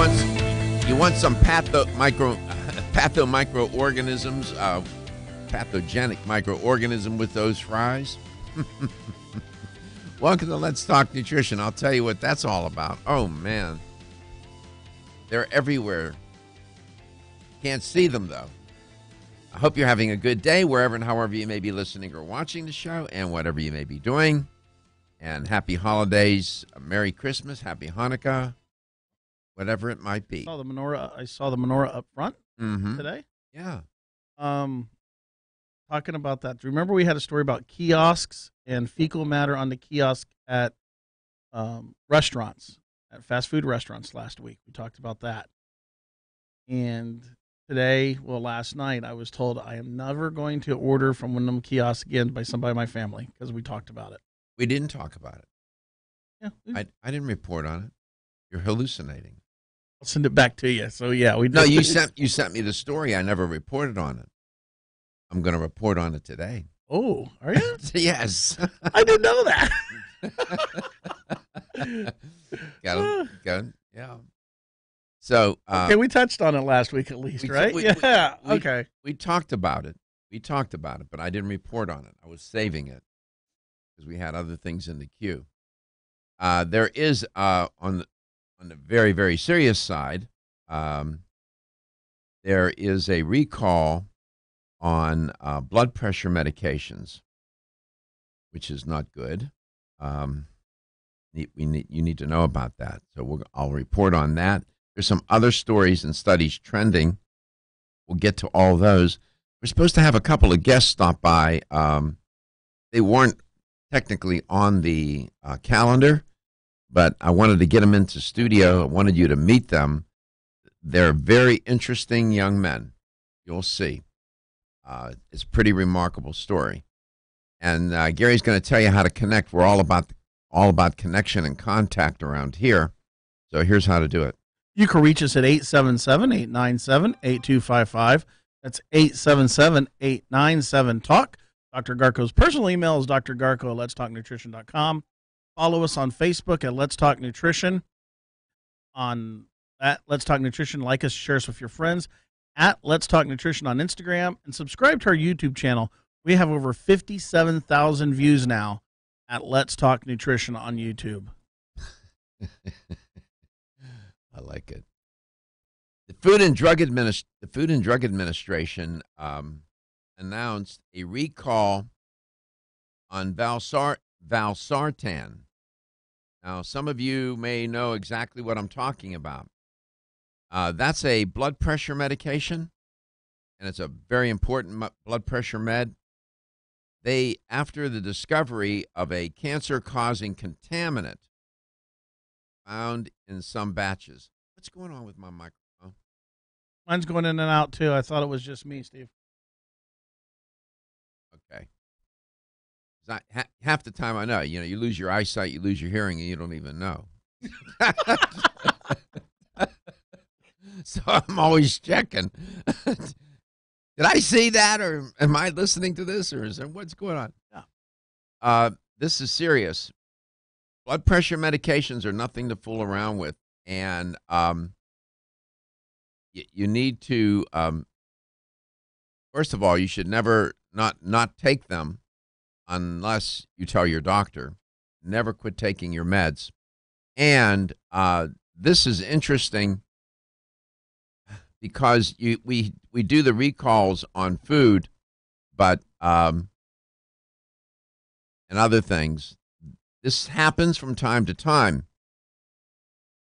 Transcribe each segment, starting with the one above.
You want some microorganisms, pathogenic microorganism with those fries? Welcome to Let's Talk Nutrition. I'll tell you what that's all about. Oh, man. They're everywhere. Can't see them, though. I hope you're having a good day wherever and however you may be listening or watching the show and whatever you may be doing. And happy holidays, Merry Christmas, Happy Hanukkah, whatever it might be. I saw the menorah up front today. Yeah. Talking about that. Do you remember we had a story about kiosks and fecal matter on the kiosk at restaurants, at fast food restaurants last week? We talked about that. And last night, I was told I am never going to order from one of them kiosks again by somebody in my family because we talked about it. We didn't talk about it. Yeah. I didn't report on it. You're hallucinating. I'll send it back to you. So, yeah. No, you sent me the story. I never reported on it. I'm going to report on it today. Oh, are you? Yes. I didn't know that. Got it. Yeah. So, okay, we touched on it last week at least, right? Okay. We talked about it. But I didn't report on it. I was saving it because we had other things in the queue. There is on the very, very serious side, there is a recall on blood pressure medications, which is not good. You need to know about that. So I'll report on that. There's some other stories and studies trending. We'll get to all those. We're supposed to have a couple of guests stop by. They weren't technically on the calendar, but I wanted to get them into studio. I wanted you to meet them. They're very interesting young men. You'll see. It's a pretty remarkable story. And Gary's going to tell you how to connect. We're all about connection and contact around here. So here's how to do it. You can reach us at 877-897-8255. That's 877-897-TALK. Dr. Garko's personal email is drgarko@letstalknutrition.com. Follow us on Facebook at Let's Talk Nutrition. At Let's Talk Nutrition, like us, share us with your friends. At Let's Talk Nutrition on Instagram. And subscribe to our YouTube channel. We have over 57,000 views now at Let's Talk Nutrition on YouTube. I like it. The Food and Drug Administration announced a recall on valsartan. Now, some of you may know exactly what I'm talking about. That's a blood pressure medication, and it's a very important blood pressure med. After the discovery of a cancer-causing contaminant found in some batches. What's going on with my microphone? Mine's going in and out, too. I thought it was just me, Steve. Okay. Half the time I know, you lose your eyesight, you lose your hearing, and you don't even know. So I'm always checking. Did I see that, or am I listening to this, or is there what's going on? Yeah. This is serious. Blood pressure medications are nothing to fool around with, and you need to. First of all, you should never not take them unless you tell your doctor. Never quit taking your meds, and this is interesting because we do the recalls on food, but and other things. This happens from time to time.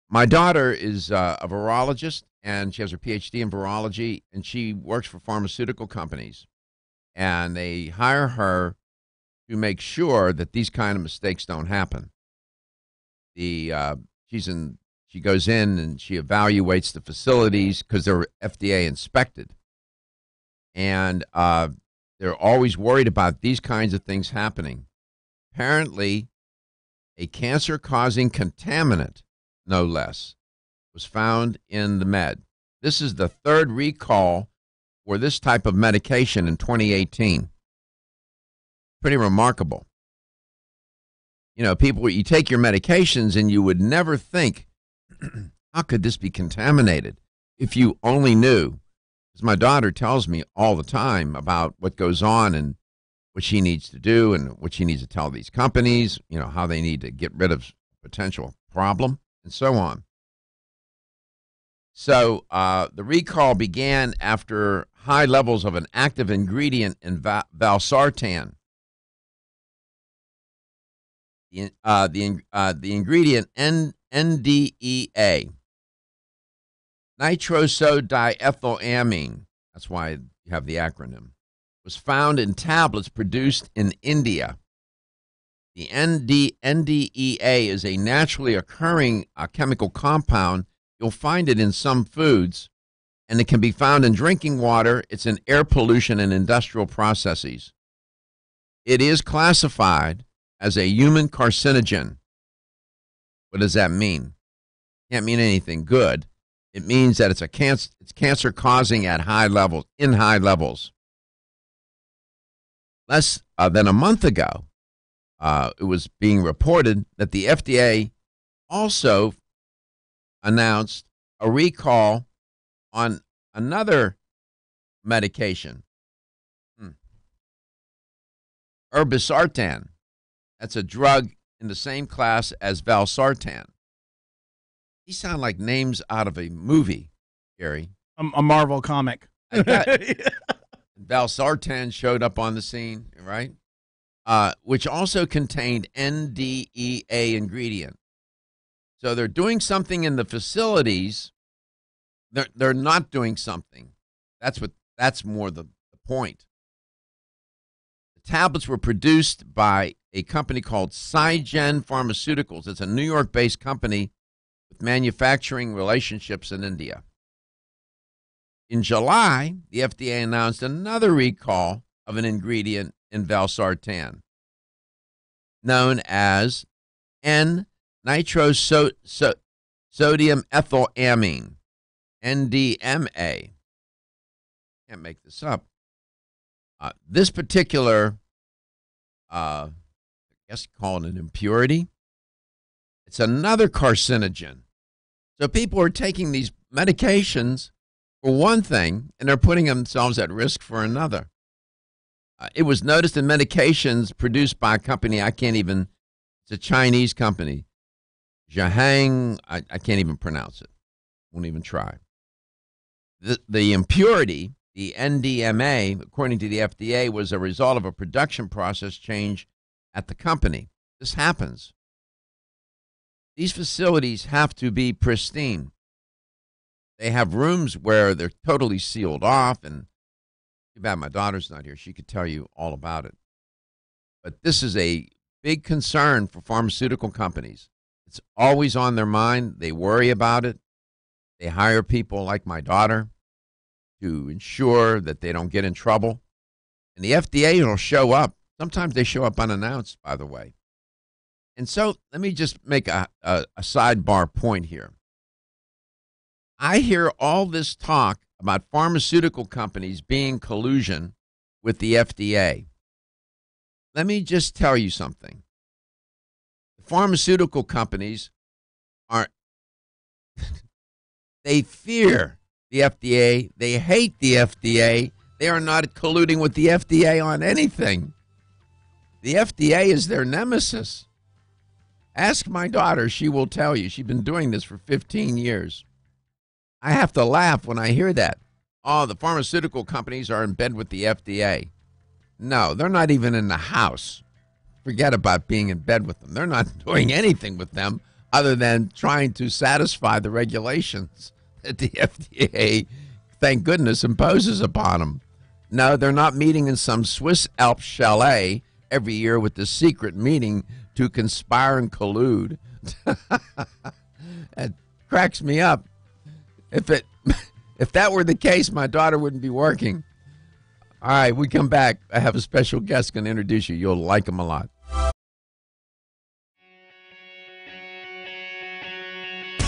My daughter is a virologist, and she has her PhD in virology, and she works for pharmaceutical companies. And they hire her to make sure that these kind of mistakes don't happen. She goes in and she evaluates the facilities because they're FDA inspected. And they're always worried about these kinds of things happening. Apparently, a cancer-causing contaminant, no less, was found in the med. This is the third recall for this type of medication in 2018. Pretty remarkable. You take your medications and you would never think how could this be contaminated? If you only knew, because my daughter tells me all the time about what goes on and what she needs to do and what she needs to tell these companies, how they need to get rid of potential problem and so on. So the recall began after high levels of an active ingredient in valsartan. The ingredient NDEA, nitrosodiethylamine, that's why you have the acronym, was found in tablets produced in India. The NDEA is a naturally occurring chemical compound. You'll find it in some foods, and it can be found in drinking water. It's in air pollution and industrial processes. It is classified as a human carcinogen. What does that mean? Can't mean anything good. It means that it's cancer causing at high levels, in high levels. Less than a month ago, it was being reported that the FDA also announced a recall on another medication, irbesartan. That's a drug in the same class as valsartan. These sound like names out of a movie, Gary. A Marvel comic. Valsartan showed up on the scene, right? Which also contained NDEA ingredient. So they're doing something in the facilities. They're not doing something. That's more the point. The tablets were produced by a company called Cygen Pharmaceuticals. It's a New York-based company with manufacturing relationships in India. In July, the FDA announced another recall of an ingredient in valsartan known as N-nitrosodium ethylamine, NDMA. Can't make this up. This particular, I guess you call it an impurity. It's another carcinogen. So people are taking these medications for one thing, and they're putting themselves at risk for another. It was noticed in medications produced by a company it's a Chinese company, Zhang, I can't even pronounce it. Won't even try. The impurity, the NDMA, according to the FDA, was a result of a production process change at the company. This happens. These facilities have to be pristine. They have rooms where they're totally sealed off, and too bad my daughter's not here. She could tell you all about it. But this is a big concern for pharmaceutical companies. It's always on their mind. They worry about it. They hire people like my daughter to ensure that they don't get in trouble. And the FDA will show up. Sometimes they show up unannounced, by the way. And so let me just make a sidebar point here. I hear all this talk about pharmaceutical companies being in collusion with the FDA. Let me just tell you something. The pharmaceutical companies they fear the FDA. They hate the FDA. They are not colluding with the FDA on anything. The FDA is their nemesis. Ask my daughter. She will tell you. She's been doing this for 15 years. I have to laugh when I hear that. Oh, the pharmaceutical companies are in bed with the FDA. No, they're not even in the house. Forget about being in bed with them. They're not doing anything with them other than trying to satisfy the regulations that the FDA, thank goodness, imposes upon them. No, they're not meeting in some Swiss Alps chalet every year with the secret meeting to conspire and collude. It cracks me up. If that were the case, my daughter wouldn't be working. All right, we come back. I have a special guest going to introduce you. You'll like him a lot.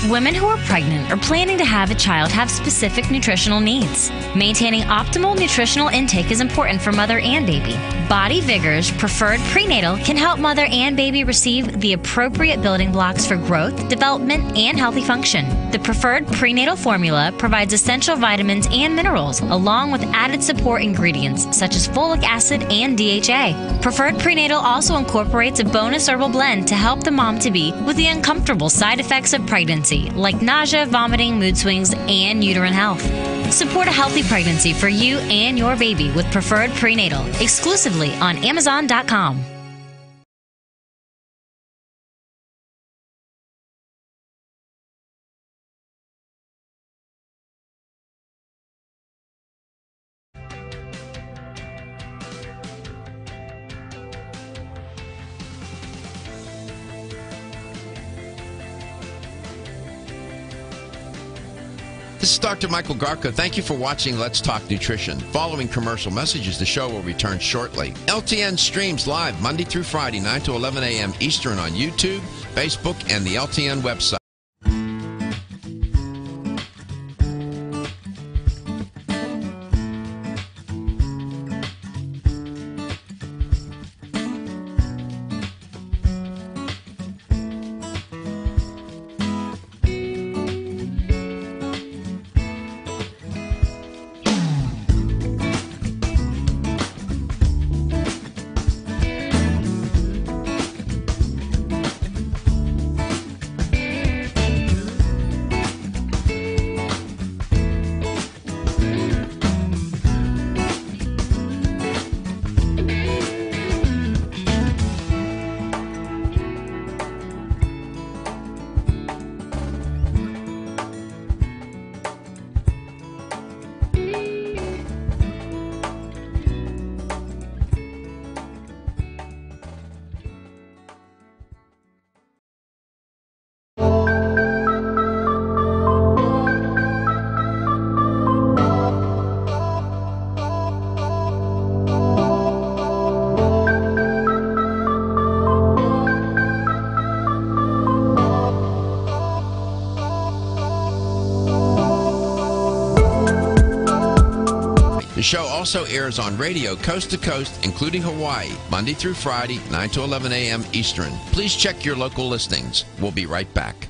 Women who are pregnant or planning to have a child have specific nutritional needs. Maintaining optimal nutritional intake is important for mother and baby. Body Vigor's Preferred Prenatal can help mother and baby receive the appropriate building blocks for growth, development, and healthy function. The Preferred Prenatal formula provides essential vitamins and minerals, along with added support ingredients such as folic acid and DHA. Preferred Prenatal also incorporates a bonus herbal blend to help the mom-to-be with the uncomfortable side effects of pregnancy, like nausea, vomiting, mood swings, and uterine health. Support a healthy pregnancy for you and your baby with Preferred Prenatal, exclusively on Amazon.com. This is Dr. Michael Garko. Thank you for watching Let's Talk Nutrition. Following commercial messages, the show will return shortly. LTN streams live Monday through Friday, 9 to 11 a.m. Eastern on YouTube, Facebook, and the LTN website. The show also airs on radio coast to coast, including Hawaii, Monday through Friday, 9 to 11 a.m. Eastern. Please check your local listings. We'll be right back.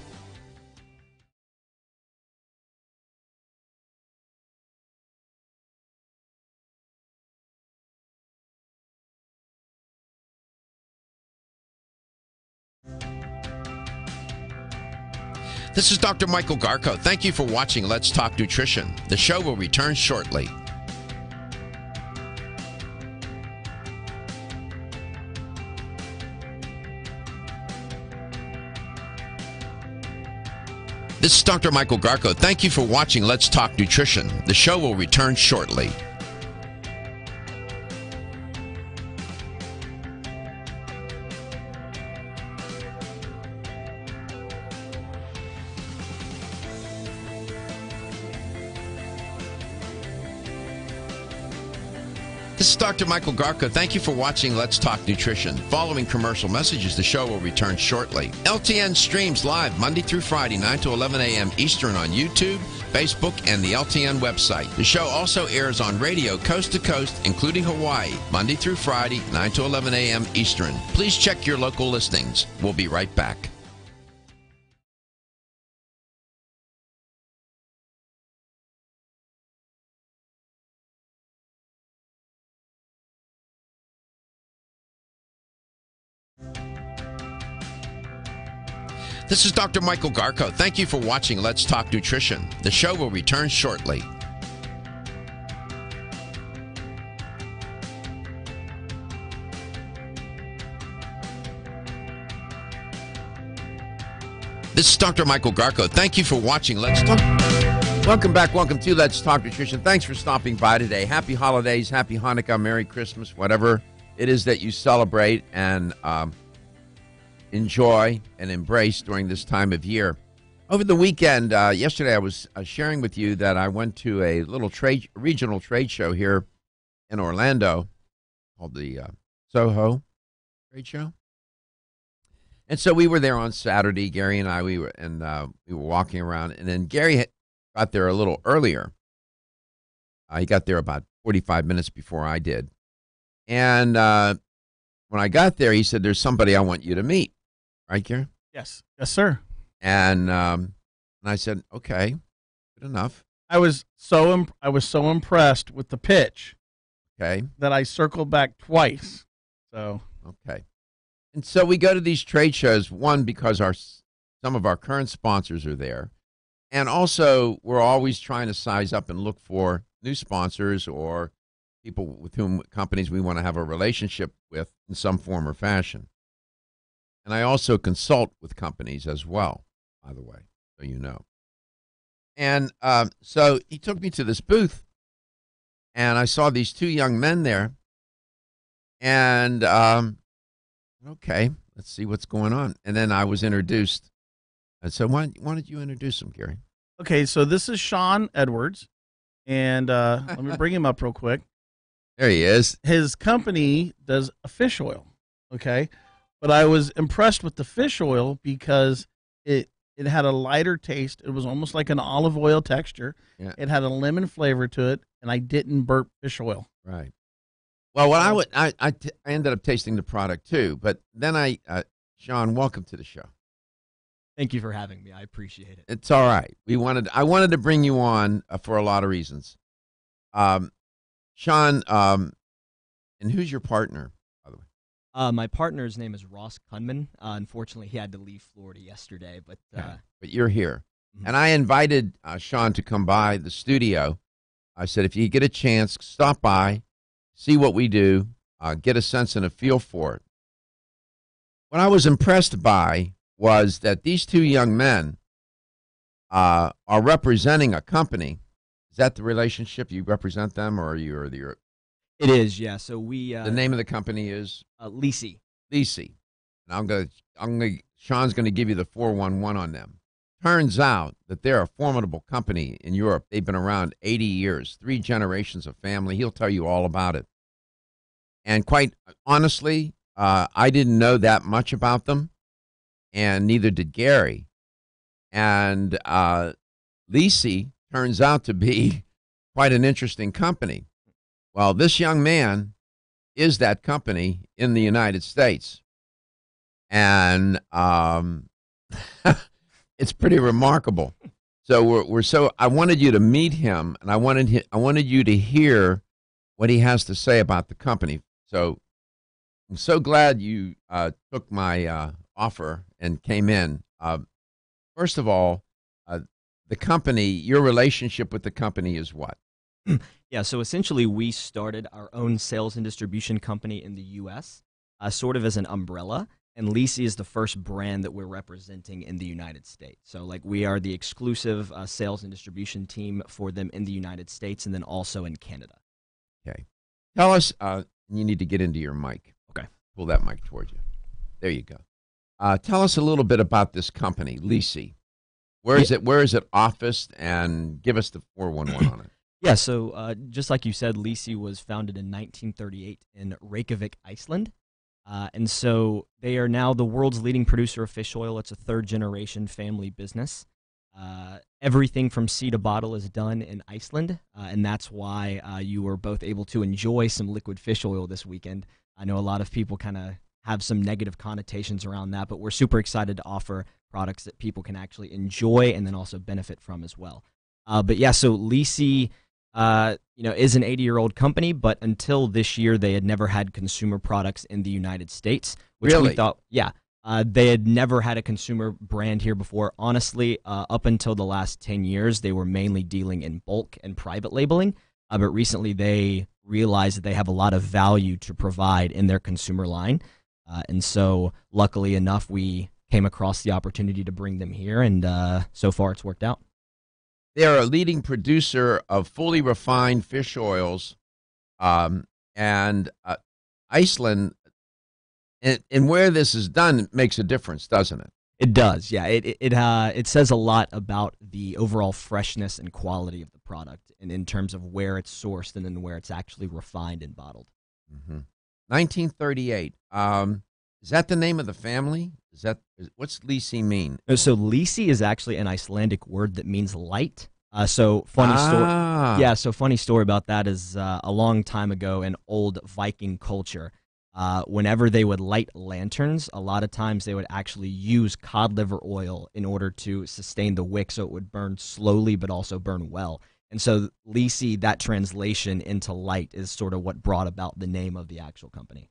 This is Dr. Michael Garko. Thank you for watching Let's Talk Nutrition. The show will return shortly. This is Dr. Michael Garko. Thank you for watching Let's Talk Nutrition. The show will return shortly. This is Dr. Michael Garko. Thank you for watching Let's Talk Nutrition. Following commercial messages, the show will return shortly. LTN streams live Monday through Friday, 9 to 11 a.m. Eastern on YouTube, Facebook, and the LTN website. The show also airs on radio coast to coast, including Hawaii, Monday through Friday, 9 to 11 a.m. Eastern. Please check your local listings. We'll be right back. This is Dr. Michael Garko. Thank you for watching Let's Talk Nutrition. The show will return shortly. This is Dr. Michael Garko. Thank you for watching Let's Talk. Welcome back. Welcome to Let's Talk Nutrition. Thanks for stopping by today. Happy holidays, happy Hanukkah, Merry Christmas, whatever it is that you celebrate and enjoy and embrace during this time of year. Over the weekend, yesterday, I was sharing with you that I went to a little regional trade show here in Orlando called the Soho Trade Show. And so we were there on Saturday, Gary and I. We were walking around, and then Gary got there a little earlier. He got there about 45 minutes before I did. And when I got there, he said, "There's somebody I want you to meet." Right, Gary? Yes, sir. And I said, "Okay, good enough." I was so impressed with the pitch Okay. that I circled back twice. So Okay. And so we go to these trade shows, one, because some of our current sponsors are there. And also, we're always trying to size up and look for new sponsors or people with whom companies we want to have a relationship with in some form or fashion. And I also consult with companies as well, by the way, so you know. And so he took me to this booth, and I saw these two young men there. And, okay, let's see what's going on. And then I was introduced. And so why don't you introduce him, Gary? okay, so this is Sean Edwards, and let me bring him up real quick. There he is. His company does a fish oil, okay? But I was impressed with the fish oil because it had a lighter taste. It was almost like an olive oil texture. Yeah. It had a lemon flavor to it, and I didn't burp fish oil. Right. Well, what I ended up tasting the product too, but then Sean, welcome to the show. Thank you for having me. I appreciate it. It's all right. I wanted to bring you on for a lot of reasons. Sean, and who's your partner, by the way? My partner's name is Ross Kunman. Unfortunately, he had to leave Florida yesterday, but But you're here. Mhm. And I invited Sean to come by the studio. I said, if you get a chance, stop by, see what we do, get a sense and a feel for it. What I was impressed by was that these two young men are representing a company. Is that the relationship? You represent them, or you're the it is, yeah. So we the name of the company is Lisi. Lisi. And Sean's going to give you the 411 on them. Turns out that they're a formidable company in Europe. They've been around 80 years, 3 generations of family. He'll tell you all about it. And quite honestly, I didn't know that much about them, and neither did Gary. And Lisi turns out to be quite an interesting company. Well, this young man is that company in the United States. And it's pretty remarkable. So I wanted you to meet him, and I wanted you to hear what he has to say about the company. So I'm so glad you took my offer and came in. First of all, the company, your relationship with the company is what? Yeah, so essentially we started our own sales and distribution company in the U.S., sort of as an umbrella, and Lisi is the first brand that we're representing in the United States. So, like, we are the exclusive sales and distribution team for them in the United States and then also in Canada. Okay. Tell us, you need to get into your mic. Okay. Pull that mic towards you. There you go. Tell us a little bit about this company, Lisi. Where is it officed, and give us the 411 on it. Yeah, so just like you said, Lisi was founded in 1938 in Reykjavik, Iceland. And so they are now the world's leading producer of fish oil. It's a third-generation family business. Everything from seed to bottle is done in Iceland, and that's why you were both able to enjoy some liquid fish oil this weekend. I know a lot of people kind of have some negative connotations around that, but we're super excited to offer products that people can actually enjoy and then also benefit from as well. But yeah, so Lisi is an 80-year-old company, but until this year, they had never had consumer products in the United States, which Really? we thought, they had never had a consumer brand here before. Honestly, up until the last 10 years, they were mainly dealing in bulk and private labeling, but recently they realized that they have a lot of value to provide in their consumer line, and so luckily enough, we came across the opportunity to bring them here, and so far it's worked out. They're a leading producer of fully refined fish oils, and Iceland, and where this is done makes a difference, doesn't it? It does, yeah. It says a lot about the overall freshness and quality of the product, and in terms of where it's sourced and then where it's actually refined and bottled. Mm-hmm. 1938. Is that the name of the family? What's Lisi mean? So Lisi is actually an Icelandic word that means light. So funny story. Yeah, so funny story about that is a long time ago in old Viking culture, whenever they would light lanterns, a lot of times they would actually use cod liver oil in order to sustain the wick so it would burn slowly but also burn well. And so Lisi, that translation into light, is sort of what brought about the name of the actual company.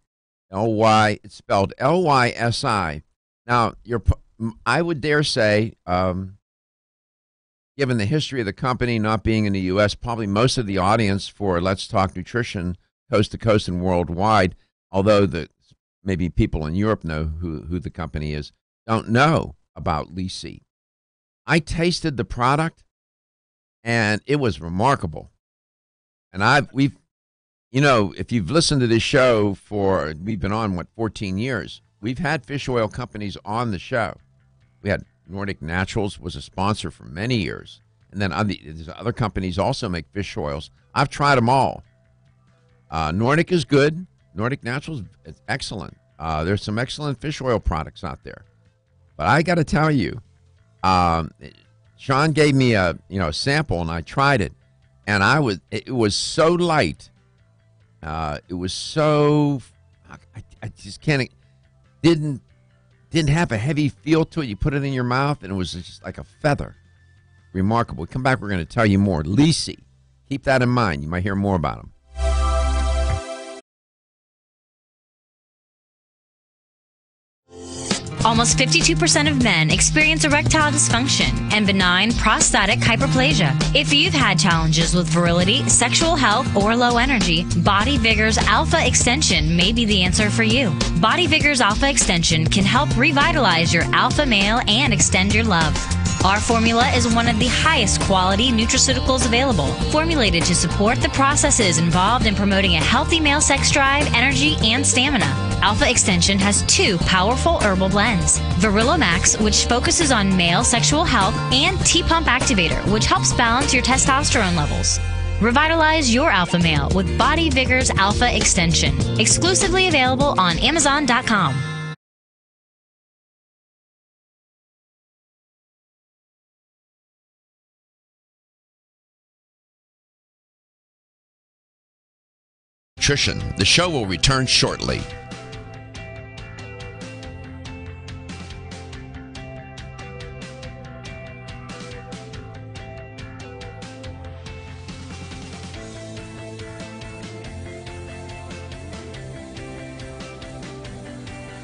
L-Y, it's spelled L-Y-S-I. Now, I would dare say, given the history of the company not being in the U.S., probably most of the audience for Let's Talk Nutrition, coast to coast and worldwide, although maybe people in Europe know who the company is, don't know about Lisi. I tasted the product, and it was remarkable. And if you've listened to this show we've been on, 14 years, we've had fish oil companies on the show. We had Nordic Naturals was a sponsor for many years. And then other companies also make fish oils. I've tried them all. Nordic is good. Nordic Naturals is excellent. There's some excellent fish oil products out there. But I got to tell you, Sean gave me a sample, and I tried it. And it was so light. It was so, I just can't, didn't have a heavy feel to it. You put it in your mouth, and it was just like a feather. Remarkable. We come back, we're going to tell you more. Lisi, keep that in mind. You might hear more about them. Almost 52% of men experience erectile dysfunction and benign prostatic hyperplasia. If you've had challenges with virility, sexual health, or low energy, Body Vigor's Alpha Extension may be the answer for you. Body Vigor's Alpha Extension can help revitalize your alpha male and extend your love. Our formula is one of the highest quality nutraceuticals available, formulated to support the processes involved in promoting a healthy male sex drive, energy, and stamina. Alpha Extension has 2 powerful herbal blends, Virilomax, which focuses on male sexual health, and T-Pump Activator, which helps balance your testosterone levels. Revitalize your alpha male with Body Vigor's Alpha Extension, exclusively available on Amazon.com. Nutrition. The show will return shortly.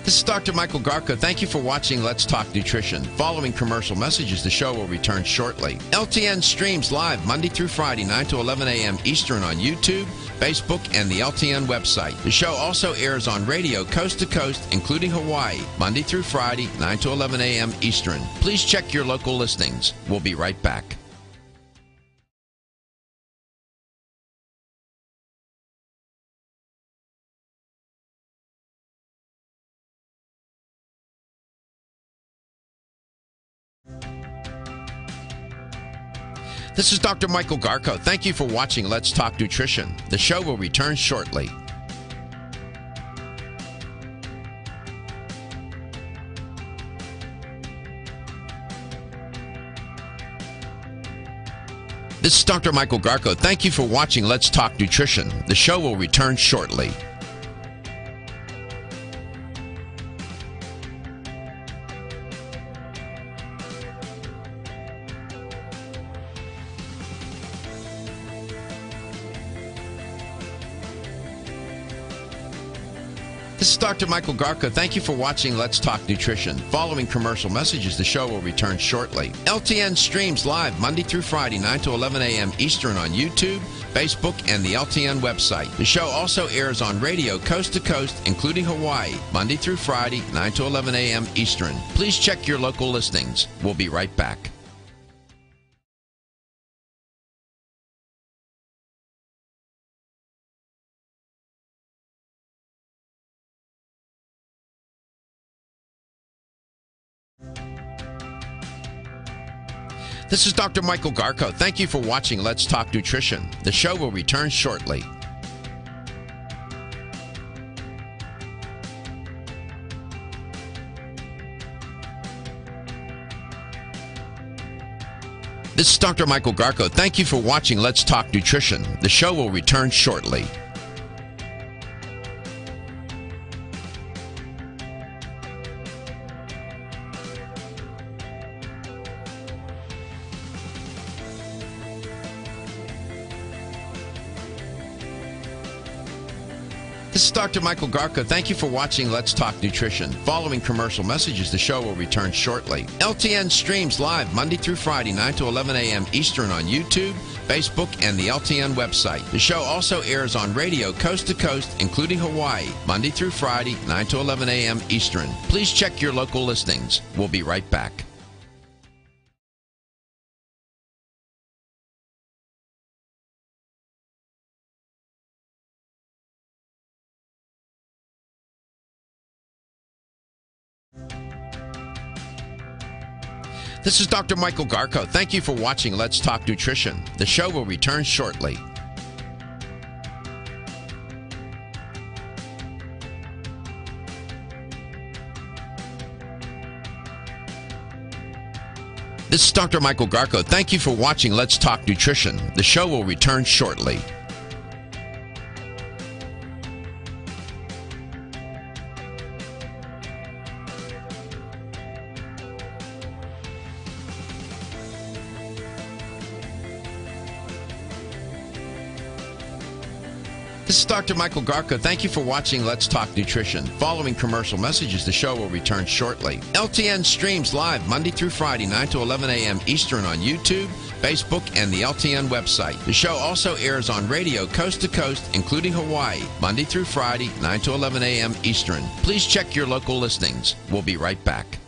This is Dr. Michael Garko. Thank you for watching Let's Talk Nutrition. Following commercial messages, the show will return shortly. LTN streams live Monday through Friday, 9 to 11 a.m. Eastern on YouTube, Facebook, and the LTN website. The show also airs on radio coast to coast, including Hawaii, Monday through Friday, 9 to 11 a.m. Eastern. Please check your local listings. We'll be right back. This is Dr. Michael Garko. Thank you for watching Let's Talk Nutrition. The show will return shortly. This is Dr. Michael Garko. Thank you for watching Let's Talk Nutrition. The show will return shortly. This is Dr. Michael Garko. Thank you for watching Let's Talk Nutrition. Following commercial messages, the show will return shortly. LTN streams live Monday through Friday, 9 to 11 a.m. Eastern on YouTube, Facebook, and the LTN website. The show also airs on radio coast to coast, including Hawaii, Monday through Friday, 9 to 11 a.m. Eastern. Please check your local listings. We'll be right back. This is Dr. Michael Garko. Thank you for watching Let's Talk Nutrition. The show will return shortly. This is Dr. Michael Garko. Thank you for watching Let's Talk Nutrition. The show will return shortly. This is Dr. Michael Garko. Thank you for watching Let's Talk Nutrition. Following commercial messages, the show will return shortly. LTN streams live Monday through Friday, 9 to 11 a.m. Eastern on YouTube, Facebook, and the LTN website. The show also airs on radio coast to coast, including Hawaii, Monday through Friday, 9 to 11 a.m. Eastern. Please check your local listings. We'll be right back. This is Dr. Michael Garko. Thank you for watching Let's Talk Nutrition. The show will return shortly. This is Dr. Michael Garko. Thank you for watching Let's Talk Nutrition. The show will return shortly. This is Dr. Michael Garko. Thank you for watching Let's Talk Nutrition. Following commercial messages, the show will return shortly. LTN streams live Monday through Friday, 9 to 11 a.m. Eastern on YouTube, Facebook, and the LTN website. The show also airs on radio coast to coast, including Hawaii, Monday through Friday, 9 to 11 a.m. Eastern. Please check your local listings. We'll be right back.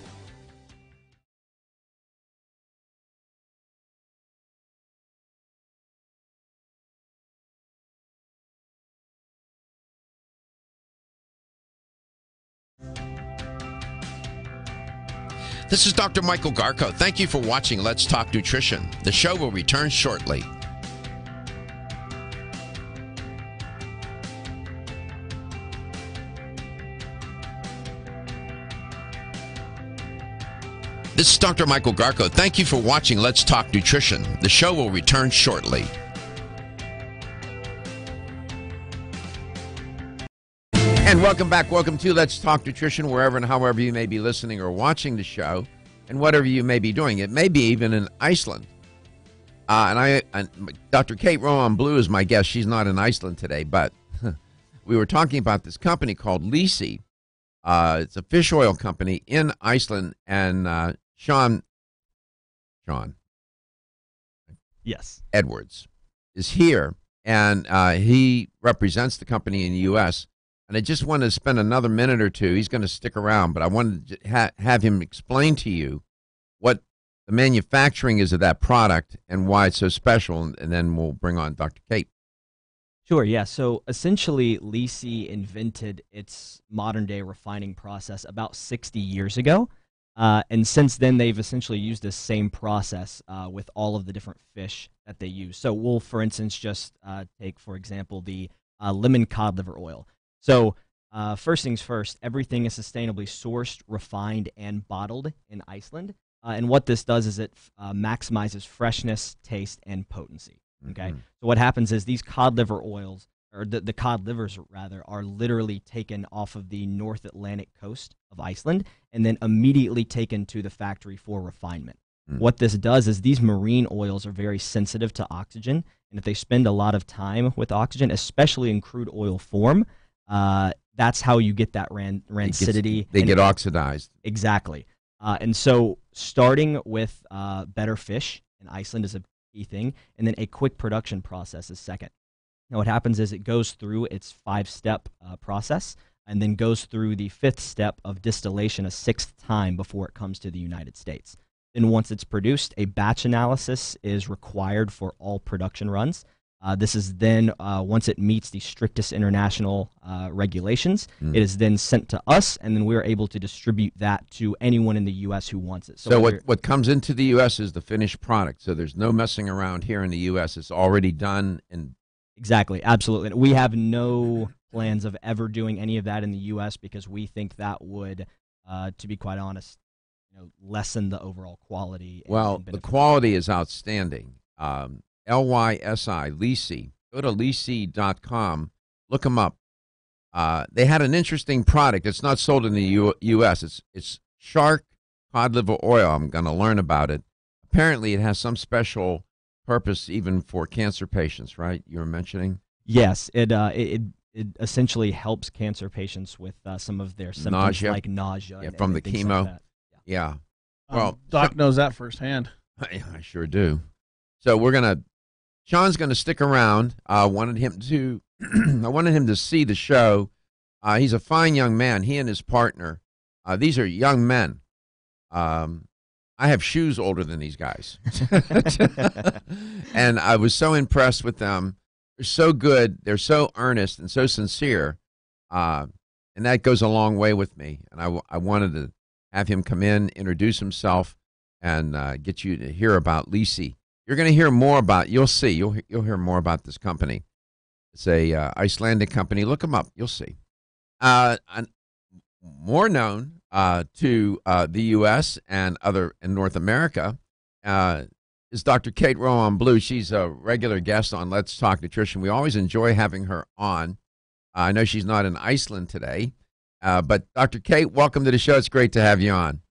This is Dr. Michael Garko. Thank you for watching Let's Talk Nutrition. The show will return shortly. This is Dr. Michael Garko. Thank you for watching Let's Talk Nutrition. The show will return shortly. And welcome back. Welcome to Let's Talk Nutrition, wherever and however you may be listening or watching the show, and whatever you may be doing. It may be even in Iceland. And Dr. Kate Rowan Blue is my guest. She's not in Iceland today, but we were talking about this company called Lisi. It's a fish oil company in Iceland, and Sean Yes. Edwards is here, and he represents the company in the U.S., and I just wanted to spend another minute or two. He's going to stick around, but I wanted to have him explain to you what the manufacturing is of that product and why it's so special, and then we'll bring on Dr. Kate. Sure, yeah. So essentially, Lisi invented its modern-day refining process about 60 years ago. And since then, they've essentially used this same process with all of the different fish that they use. So we'll, for instance, just take, for example, the lemon cod liver oil. So first things first, everything is sustainably sourced, refined, and bottled in Iceland. And what this does is it maximizes freshness, taste, and potency. Okay, so what happens is these cod liver oils, or the cod livers rather, are literally taken off of the North Atlantic coast of Iceland and then immediately taken to the factory for refinement. What this does is these marine oils are very sensitive to oxygen, and if they spend a lot of time with oxygen, especially in crude oil form, that's how you get that rancidity. They get oxidized. Exactly. And so starting with better fish in Iceland is a key thing, and then a quick production process is second. Now what happens is it goes through its 5-step process and then goes through the 5th step of distillation a 6th time before it comes to the United States. Then once it's produced, a batch analysis is required for all production runs. This is then, once it meets the strictest international regulations, it is then sent to us, and then we're able to distribute that to anyone in the U.S. who wants it. So what comes into the U.S. is the finished product. So there's no messing around here in the U.S. It's already done. And exactly, absolutely. We have no plans of ever doing any of that in the U.S. because we think that would, to be quite honest, lessen the overall quality. Well, the quality is outstanding. LYSI, Lysi. Go to Lysi.com. Look them up. They had an interesting product. It's not sold in the U.S. It's shark cod liver oil. I'm going to learn about it. Apparently, it has some special purpose even for cancer patients, right? You were mentioning? Yes, it essentially helps cancer patients with some of their symptoms like nausea. From the things chemo. Like that. Yeah. Well, Doc knows that firsthand. I sure do. So Sean's gonna stick around. I wanted him to see the show. He's a fine young man. He and his partner. These are young men. I have shoes older than these guys. And I was so impressed with them. They're so good. They're so earnest and so sincere. And that goes a long way with me. And I wanted to have him come in, introduce himself, and get you to hear about Lysi. You're going to hear more about, you'll see, you'll hear more about this company. It's a Icelandic company. Look them up. You'll see. More known to the U.S. and North America is Dr. Kate Rowan Blue. She's a regular guest on Let's Talk Nutrition. We always enjoy having her on. I know she's not in Iceland today, but Dr. Kate, welcome to the show. It's great to have you on.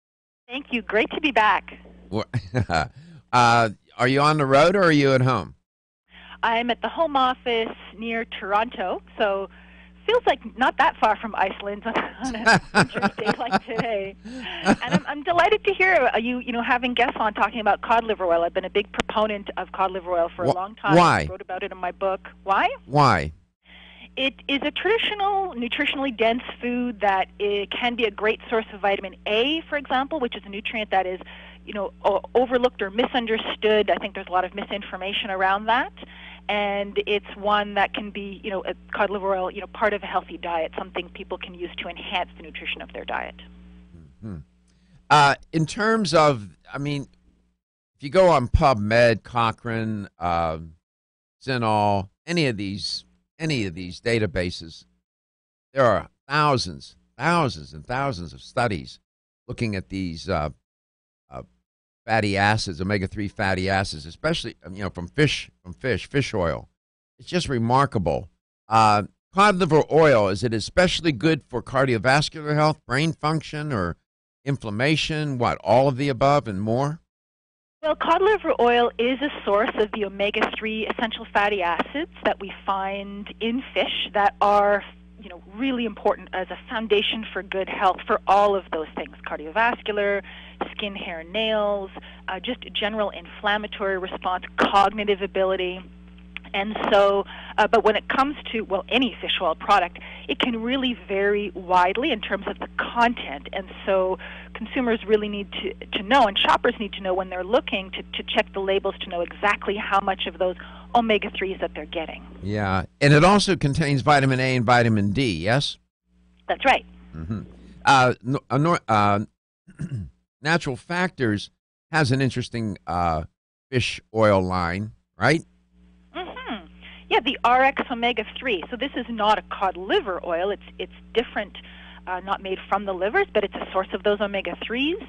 Thank you. Great to be back. Are you on the road or are you at home? I'm at the home office near Toronto, so feels like not that far from Iceland on a winter's day like today. And I'm delighted to hear you having guests on talking about cod liver oil. I've been a big proponent of cod liver oil for a long time. Why? I wrote about it in my book. Why? Why? It is a traditional, nutritionally dense food that it can be a great source of vitamin A, for example, which is a nutrient that is, overlooked or misunderstood. I think there's a lot of misinformation around that. And it's one that can be, cod liver oil, part of a healthy diet, something people can use to enhance the nutrition of their diet. Mm-hmm. In terms of, if you go on PubMed, Cochrane, Zinol, any of these databases, there are thousands and thousands of studies looking at these fatty acids, omega-3 fatty acids, especially from fish oil. It's just remarkable. Cod liver oil, is it especially good for cardiovascular health, brain function, or inflammation? What, all of the above and more? Well, cod liver oil is a source of the omega-3 essential fatty acids that we find in fish that are really important as a foundation for good health for all of those things: cardiovascular, skin, hair, nails, just general inflammatory response, cognitive ability. And so, but when it comes to, any fish oil product, it can really vary widely in terms of the content. And so consumers really need to know, and shoppers need to know when they're looking to check the labels to know exactly how much of those omega-3s that they're getting. Yeah, and it also contains vitamin A and vitamin D, yes? That's right. Mm-hmm. Natural Factors has an interesting fish oil line, right? Mm-hmm. Yeah, the RX omega-3. So this is not a cod liver oil. It's different, not made from the livers, but it's a source of those omega-3s.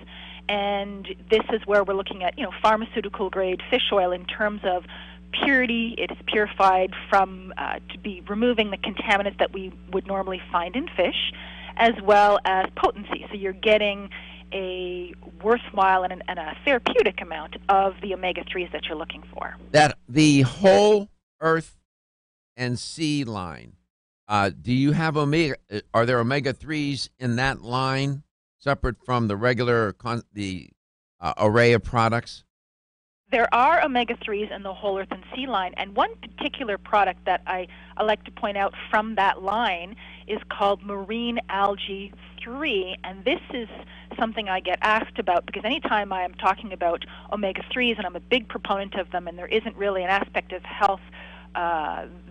And this is where we're looking at, pharmaceutical grade fish oil in terms of purity. It is purified from to be removing the contaminants that we would normally find in fish, as well as potency. So you're getting a worthwhile and a therapeutic amount of the omega-3s that you're looking for. That the whole Earth and Sea line. Do you have are there omega-3s in that line separate from the regular array of products? There are omega-3s in the Whole Earth and Sea line, and one particular product that I like to point out from that line is called Marine Algae 3, and this is something I get asked about because anytime I am talking about omega-3s, and I'm a big proponent of them, and there isn't really an aspect of health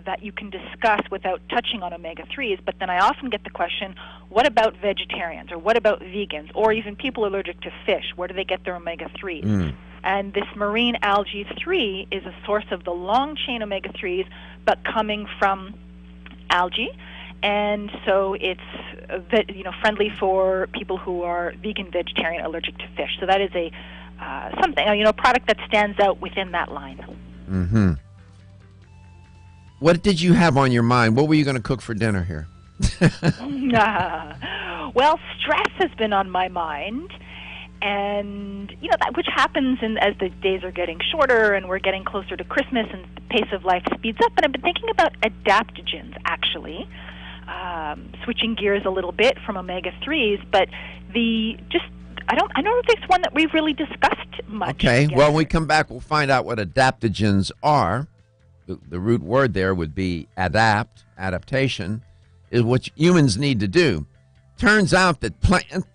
that you can discuss without touching on omega-3s, but then I often get the question, what about vegetarians, or what about vegans, or even people allergic to fish? Where do they get their omega-3s? And this Marine Algae 3 is a source of the long-chain omega-3s, but coming from algae. and so it's friendly for people who are vegan, vegetarian, allergic to fish. So that is a product that stands out within that line. Mm-hmm. What did you have on your mind? What were you going to cook for dinner here? Well, stress has been on my mind, and that which happens as the days are getting shorter and we're getting closer to Christmas and the pace of life speeds up. And I've been thinking about adaptogens, actually, switching gears a little bit from omega-3s, but I don't know if it's one that we've really discussed much. Okay, together. well, when we come back, we'll find out what adaptogens are. The root word there would be adaptation, is what humans need to do. Turns out that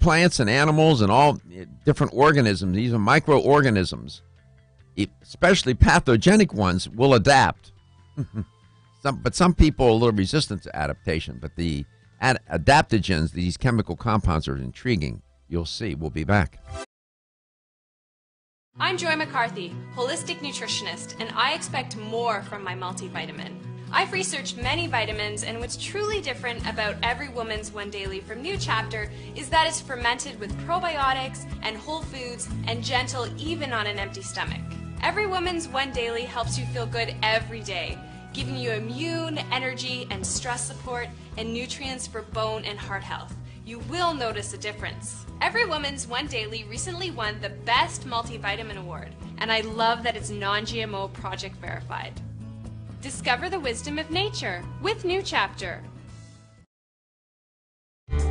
plants and animals and all different organisms, these are microorganisms, especially pathogenic ones, will adapt. But some people are a little resistant to adaptation. But the adaptogens, these chemical compounds, are intriguing. You'll see. We'll be back. I'm Joy McCarthy, holistic nutritionist, and I expect more from my multivitamin. I've researched many vitamins, and what's truly different about Every Woman's One Daily from New Chapter is that it's fermented with probiotics and whole foods and gentle even on an empty stomach. Every Woman's One Daily helps you feel good every day, giving you immune, energy, and stress support and nutrients for bone and heart health. You will notice a difference. Every Woman's One Daily recently won the Best Multivitamin Award, and I love that it's non-GMO project verified. Discover the wisdom of nature with New Chapter.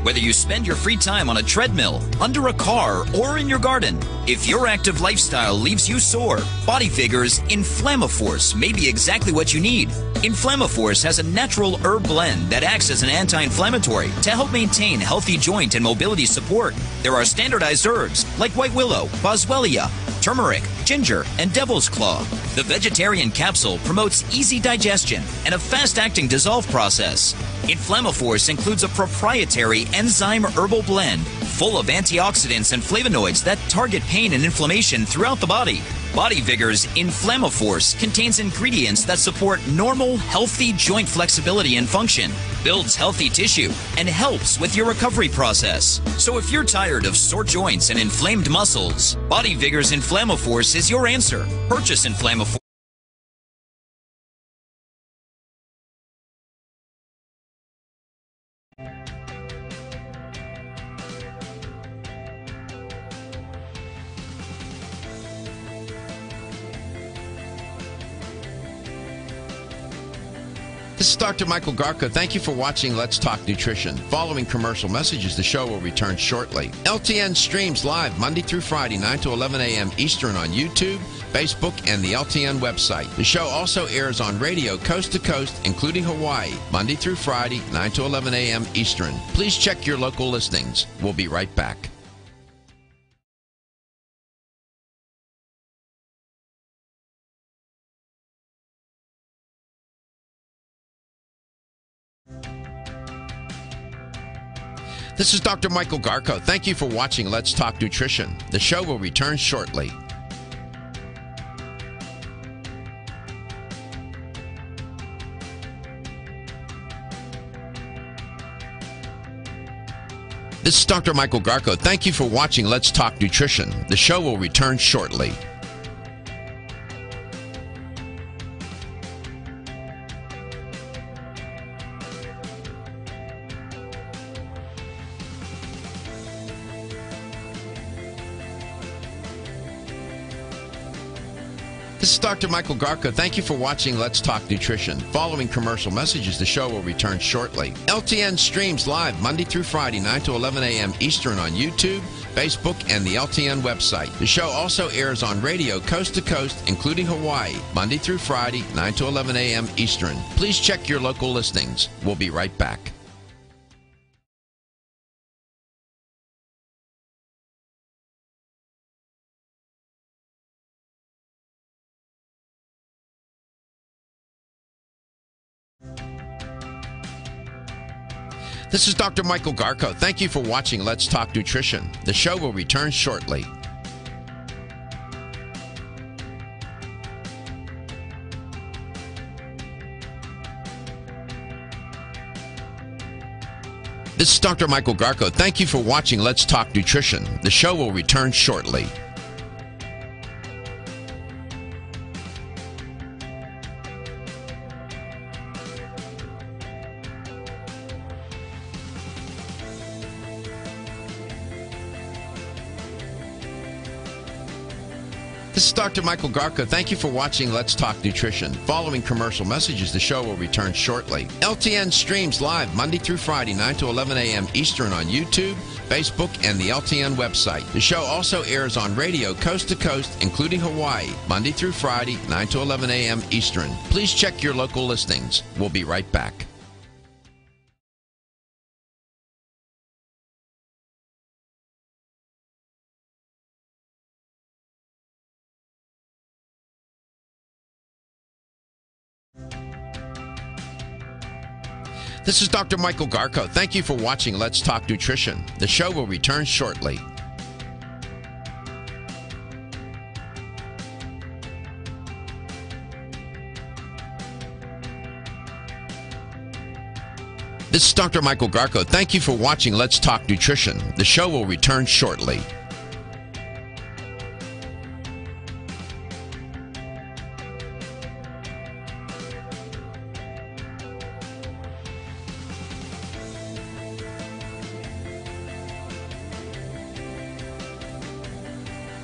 Whether you spend your free time on a treadmill, under a car, or in your garden, if your active lifestyle leaves you sore, Body Vigor's Inflammaforce may be exactly what you need. Inflammaforce has a natural herb blend that acts as an anti-inflammatory to help maintain healthy joint and mobility support. There are standardized herbs like white willow, boswellia, turmeric, ginger, and devil's claw. The vegetarian capsule promotes easy digestion and a fast-acting dissolve process. Inflammaforce includes a proprietary enzyme herbal blend full of antioxidants and flavonoids that target pain and inflammation throughout the body. Body Vigor's Inflammaforce contains ingredients that support normal, healthy joint flexibility and function, builds healthy tissue, and helps with your recovery process. So if you're tired of sore joints and inflamed muscles, Body Vigor's Inflammaforce is your answer. Purchase Inflammaforce. This is Dr. Michael Garka. Thank you for watching Let's Talk Nutrition. Following commercial messages, the show will return shortly. LTN streams live Monday through Friday, 9 to 11 a.m. Eastern on YouTube, Facebook, and the LTN website. The show also airs on radio coast to coast, including Hawaii, Monday through Friday, 9 to 11 a.m. Eastern. Please check your local listings. We'll be right back. This is Dr. Michael Garko. Thank you for watching Let's Talk Nutrition. The show will return shortly. This is Dr. Michael Garko. Thank you for watching Let's Talk Nutrition. The show will return shortly. This is Dr. Michael Garka. Thank you for watching Let's Talk Nutrition. Following commercial messages, the show will return shortly. LTN streams live Monday through Friday, 9 to 11 a.m. Eastern on YouTube, Facebook, and the LTN website. The show also airs on radio coast to coast, including Hawaii, Monday through Friday, 9 to 11 a.m. Eastern. Please check your local listings. We'll be right back. This is Dr. Michael Garko. Thank you for watching Let's Talk Nutrition. The show will return shortly. This is Dr. Michael Garko. Thank you for watching Let's Talk Nutrition. The show will return shortly. This is Dr. Michael Garko. Thank you for watching Let's Talk Nutrition. Following commercial messages, the show will return shortly. LTN streams live Monday through Friday, 9 to 11 a.m. Eastern on YouTube, Facebook, and the LTN website. The show also airs on radio coast to coast, including Hawaii, Monday through Friday, 9 to 11 a.m. Eastern. Please check your local listings. We'll be right back. This is Dr. Michael Garko. Thank you for watching Let's Talk Nutrition. The show will return shortly. This is Dr. Michael Garko. Thank you for watching Let's Talk Nutrition. The show will return shortly.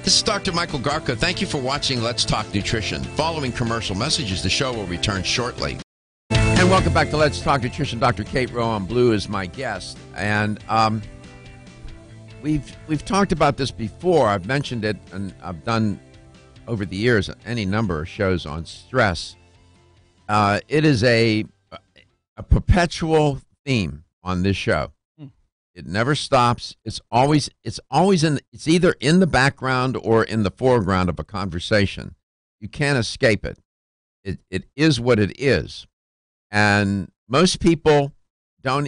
This is Dr. Michael Garko. Thank you for watching Let's Talk Nutrition. Following commercial messages, the show will return shortly. And welcome back to Let's Talk Nutrition. Dr. Kate Rowan Blue is my guest. And we've talked about this before. I've mentioned it, and I've done over the years any number of shows on stress. It is a perpetual theme on this show. It never stops. It's either in the background or in the foreground of a conversation. You can't escape it. It is what it is. And most people don't